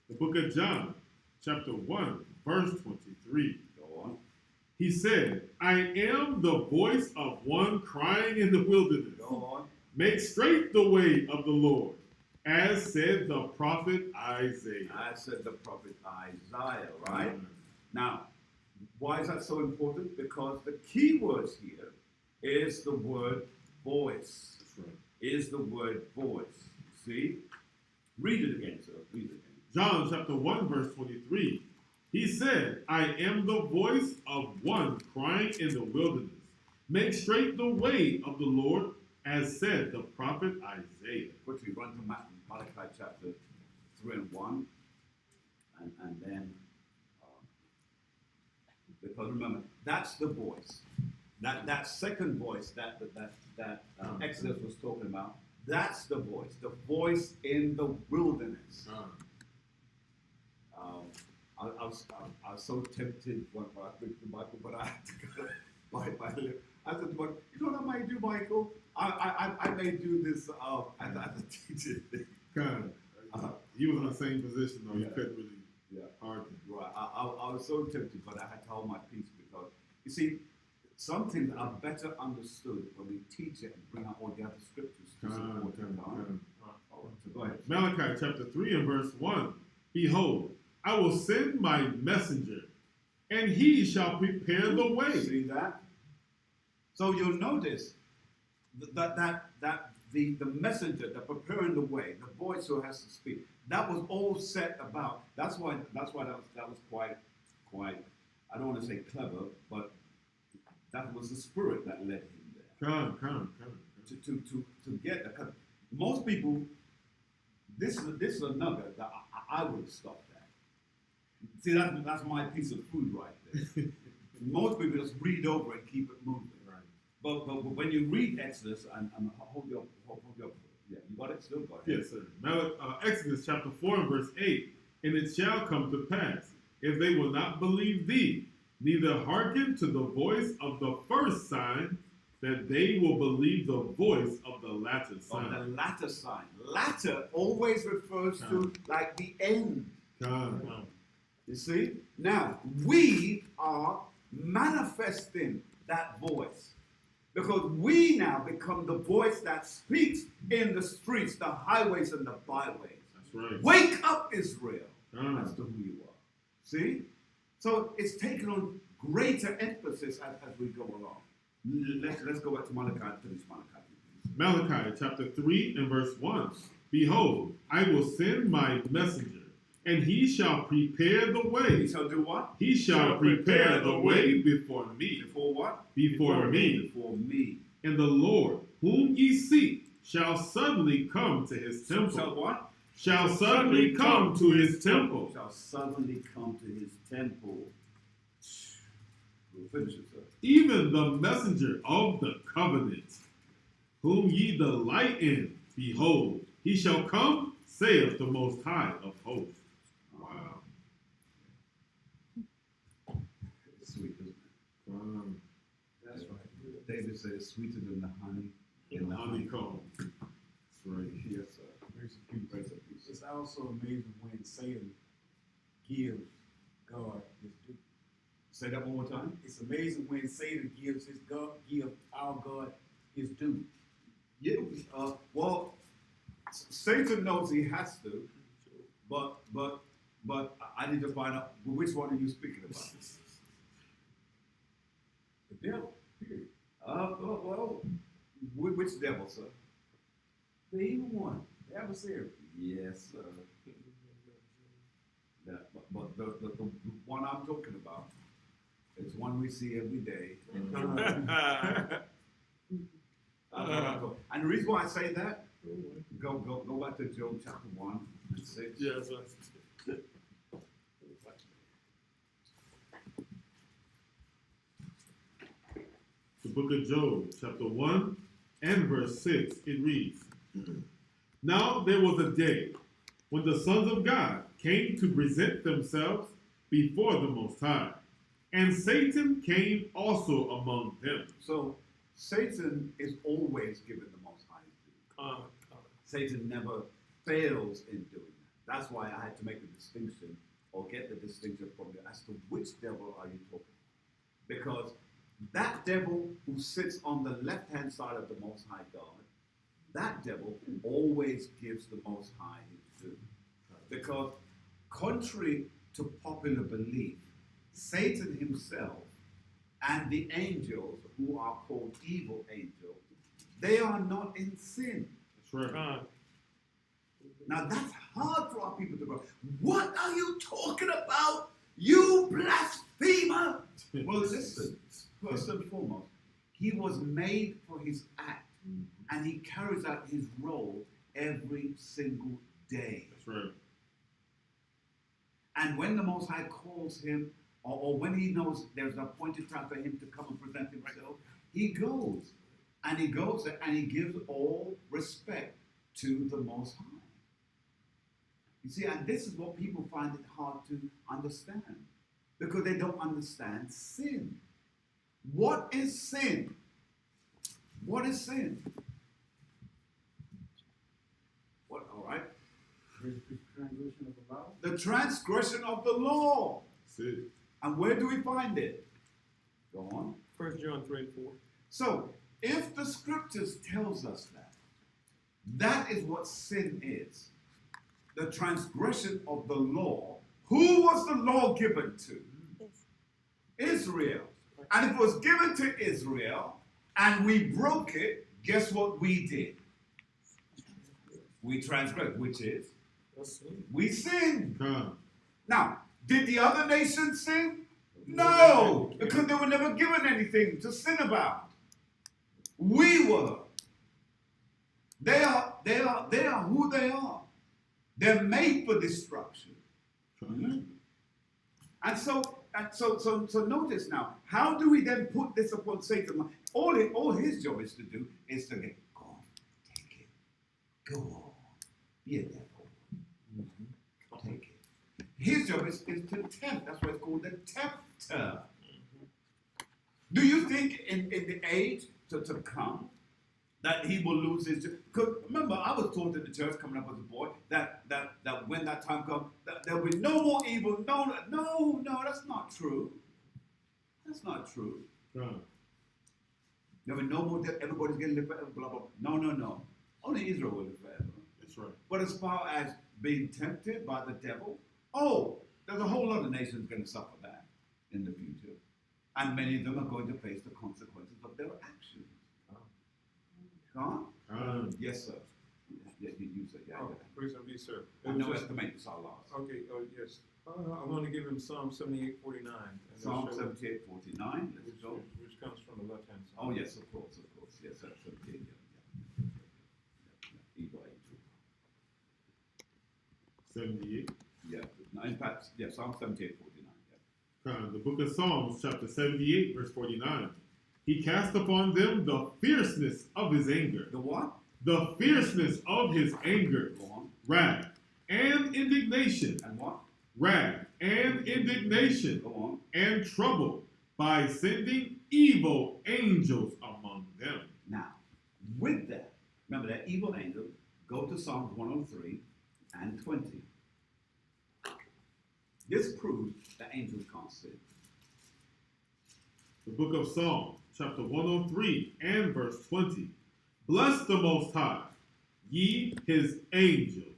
The book of John, chapter 1, verse 23. Go on. He said, I am the voice of one crying in the wilderness. Go on. Make straight the way of the Lord, as said the prophet Isaiah. I said the prophet Isaiah, right? Now, why is that so important? Because the key words here is the word voice. That's right. Is the word voice. See? Read it again, sir. Read it again. John chapter 1, verse 23. He said, I am the voice of one crying in the wilderness. Make straight the way of the Lord, as said the prophet Isaiah. Quickly run to Malachi chapter 3 and 1. And then, because remember, that's the voice. That second voice that Exodus was talking about, that's the voice in the wilderness. I was so tempted when I picked the Bible, but I had to go by my lip. I said, you know what I might do, Michael? I may do this as a teacher thing. You was in the same position, though. Yeah. You couldn't really argue. Right. I was so tempted, but I had to hold my peace because, you see, some things are better understood when we teach it and bring out all the other scriptures to support it. So go ahead. Malachi chapter 3 and verse 1. Behold, I will send my messenger, and he shall prepare the way. See that? So you'll notice that the messenger, the preparing the way, the voice who has to speak, that was all set about. That's why that was quite. I don't want to say clever, but that was the spirit that led him there. Come. To get that. Most people, this is a nugget that I would have stopped at. See, that's my piece of food right there. Most people just read over and keep it moving. Right. But when you read Exodus, and hold your, yeah, you got it still? Go ahead. Yes, sir. Exodus chapter 4 and verse 8. And it shall come to pass, if they will not believe thee, neither hearken to the voice of the first sign, that they will believe the voice of the latter sign. Of the latter sign. Latter always refers to like the end. You see? Now, we are manifesting that voice. Because we now become the voice that speaks in the streets, the highways, and the byways. That's right. Wake up, Israel. That's to who you are. See? So it's taken on greater emphasis as we go along. Let's go back to Malachi and finish Malachi. Malachi chapter 3 and verse 1. Behold, I will send my messenger, and he shall prepare the way. He shall do what? He shall prepare the way before me. Before what? Before me. Before me. And the Lord, whom ye seek, shall suddenly come to his temple. Shall what? Shall suddenly come to his temple. Shall suddenly come to his temple. We'll finish it, sir. Even the messenger of the covenant, whom ye delight in, behold, he shall come, saith the Most High of hosts. Wow. It's sweet, isn't it? That's right. David said it's sweeter than the honey In the honeycomb. That's right. Yes, sir. Grace and peace. It's also amazing when Satan gives God his due. Say that one more time. It's amazing when Satan gives our God his due. Yeah. Well, Satan knows he has to, but I need to find out which one are you speaking about. The devil, period. Well, which devil, sir? The evil one, the adversary. Yes, sir. Yeah, but the one I'm talking about is one we see every day. And the reason why I say that, go back to Job chapter 1 and 6. Yes, book of Job, chapter 1 and verse 6. It reads, Now there was a day when the sons of God came to present themselves before the Most High, and Satan came also among them. So Satan is always given the Most High due. Satan never fails in doing that. That's why I had to make the distinction, or get the distinction from you, as to which devil are you talking about. Because that devil who sits on the left-hand side of the Most High God, that devil always gives the Most High his due. Because contrary to popular belief, Satan himself and the angels, who are called evil angels, they are not in sin. That's right. Now that's hard for our people to go, what are you talking about, you blasphemer? Well, listen, first and foremost, he was made for his act, and he carries out his role every single day. That's right. And when the Most High calls him, or when he knows there's an appointed time for him to come and present himself, he goes. And he goes and he gives all respect to the Most High. You see, and this is what people find it hard to understand. Because they don't understand sin. What is sin? What is sin? What, all right? The transgression of the law. The transgression of the law. That's it. And where do we find it? Go on. 1 John 3 and 4. So, if the scriptures tells us that, that is what sin is. The transgression of the law. Who was the law given to? Israel. And if it was given to Israel, and we broke it, guess what we did? We transgressed, which is? We sinned. Come. Now, did the other nations sin? No, because they were never given anything to sin about. We were. They are who they are. They're made for destruction. And so notice now, how do we then put this upon Satan? All his job is to do is to get, go on, take it, go on, be a devil. Take it. His job is to tempt. That's why it's called the tempter. Do you think in the age to come that he will lose his job? Because remember, I was taught in the church coming up as a boy that when that time comes, that there will be no more evil. No, that's not true. That's not true. Come. There will be no more death. Everybody's going to live forever. Blah blah. No. Only Israel will live forever. That's right. But as far as being tempted by the devil, there's a whole lot of nations going to suffer that in the future. And many of them are going to face the consequences of their actions. Huh? Yes, sir. Yes, you said, yeah. Praise and be, sir. No estimate is our loss. Okay, yes. I want to give him Psalm 78:49. Psalm 78:49. Let's go. Which comes from the left hand side. Oh, yes, of course. Yes, that's okay. Evil angel. 78. Yeah. No, in fact, yeah, Psalm 78:49. The book of Psalms, chapter 78, verse 49. He cast upon them the fierceness of his anger. The what? The fierceness of his anger. Go on. Wrath and indignation. And what? Wrath and indignation. Go on. And trouble by sending evil angels among them. Now, with that, remember that evil angel, go to Psalms 103 and 20. This proves that angels can't sin. The book of Psalms, chapter 103 and verse 20. Bless the Most High, ye his angels,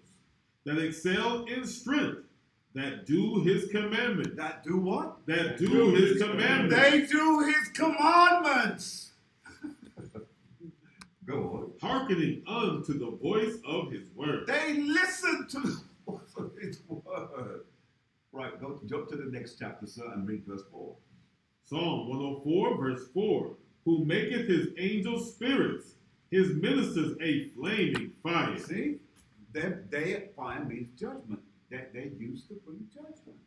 that excel in strength, that do his commandments. That do what? That do his commandments. They do his commandments. Go on. Hearkening unto the voice of his word. They listen to the voice of his word. Right, jump to the next chapter, sir, and read verse 4. Psalm 104, verse 4. Who maketh his angels spirits, his ministers a flaming fire. See? They fire means judgment. They're used to bring judgment.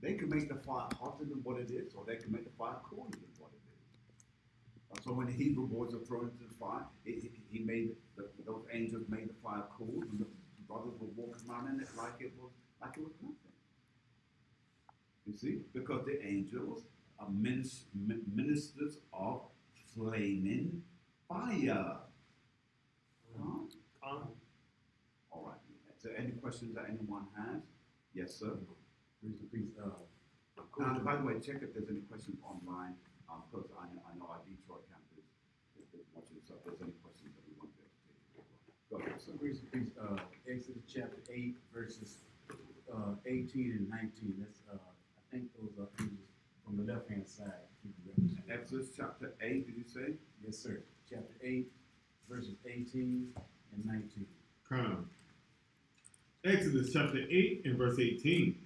They can make the fire hotter than what it is, or they can make the fire cooler than what it is. So when the Hebrew boys are thrown into the fire, he made those angels made the fire cool, and the brothers were walking around in it like it was nothing. You see, because the angels are ministers of flaming fire. All right. Is there any questions that anyone has? Yes, sir. Please, By the way, check if there's any questions online, because I know our Detroit campus is watching, so if there's any questions that we want to take. Go ahead, sir. please, Exodus chapter 8, verses 18 and 19. That's, I think those are pages from the left-hand side. Keep the reference. Exodus chapter 8, did you say? Yes, sir. Chapter 8, verses 18 and 19. Come. Exodus chapter 8 and verse 18.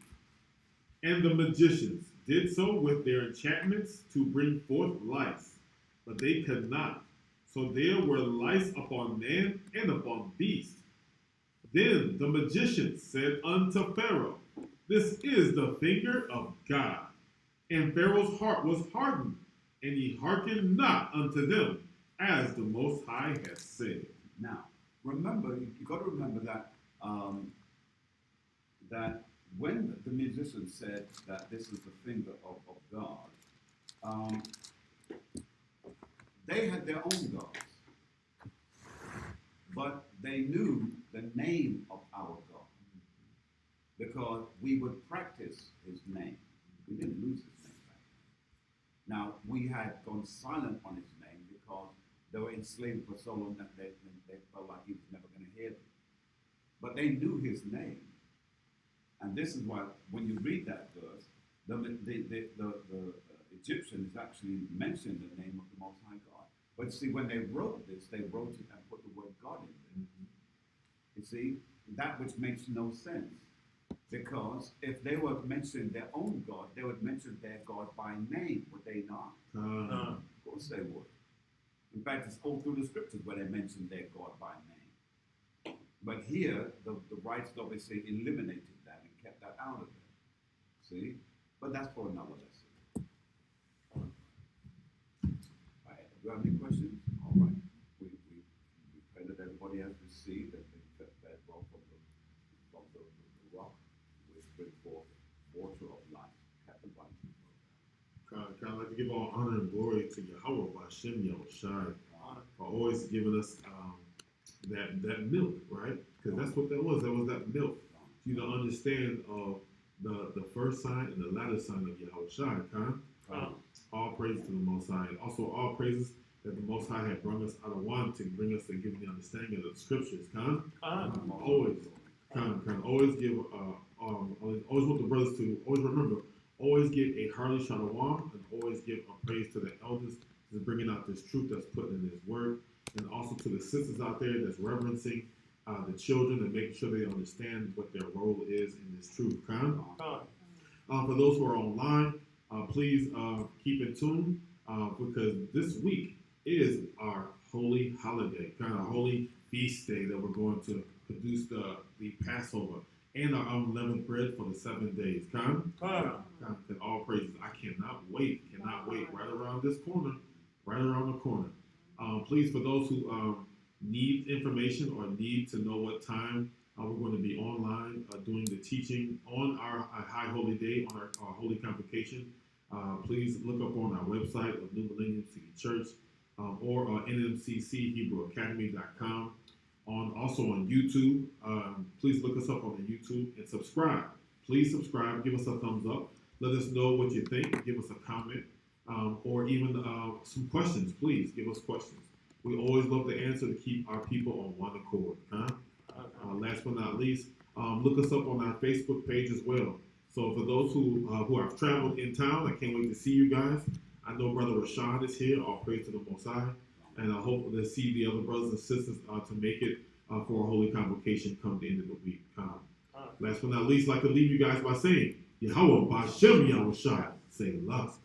And the magicians did so with their enchantments to bring forth lice, but they could not. So there were lice upon man and upon beast. Then the magicians said unto Pharaoh, This is the finger of God. And Pharaoh's heart was hardened, and he hearkened not unto them, as the Most High has said. Now, remember, you got to remember that that when the musician said that this is the finger of God, they had their own gods, but they knew the name of our God because we would practice his name. We didn't lose his name back then. Now, we had gone silent on his name because they were enslaved for so long that they felt like he was never going to hear them. But they knew his name. And this is why, when you read that verse, the Egyptians actually mentioned the name of the Most High God. But see, when they wrote this, they wrote it and put the word God in there. You see, that which makes no sense. Because if they were mentioning their own God, they would mention their God by name, would they not? Of course they would. In fact, it's all through the scriptures where they mention their God by name. But here, the writers obviously eliminated that and kept that out of it. See? But that's for another lesson. Right. Do you have any questions? All right. We pray that everybody has received and been fed well from the rock, which brings forth water of life. Captain Bunting. I'd like to give all honor and glory to Yahweh Bashem Yahushai for always giving us that milk, right? Because that's what that was. That was that milk. You to understand the first sign and the latter sign of Yahushai. All praise to the Most High. And also all praises that the Most High had brought us out of one to bring us and give the understanding of the scriptures. Always give always want the brothers to always remember. Always give a hearty shalom and always give a praise to the elders that's bringing out this truth that's put in this word, and also to the sisters out there that's reverencing the children and making sure they understand what their role is in this truth. For those who are online, please keep in tune because this week is our holy holiday, our holy feast day that we're going to produce the Passover and our unleavened bread for the 7 days. And all praises. I cannot wait, right around this corner, right around the corner. Please, for those who need information or need to know what time we're going to be online doing the teaching on our High Holy Day, on our Holy Convocation, please look up on our website of New Millennium City Church or nmccHebrewAcademy.com. Also on YouTube. Please look us up on the YouTube and subscribe. Please subscribe. Give us a thumbs up. Let us know what you think. Give us a comment or even some questions. Please give us questions. We always love to answer to keep our people on one accord. Last but not least, look us up on our Facebook page as well. So for those who have traveled in town, I can't wait to see you guys. I know Brother Rashad is here. All praise to the Most High. And I hope to see the other brothers and sisters to make it for a holy convocation come the end of the week. Last but not least, I'd like to leave you guys by saying, Yahweh Bashem Yahushai, say love.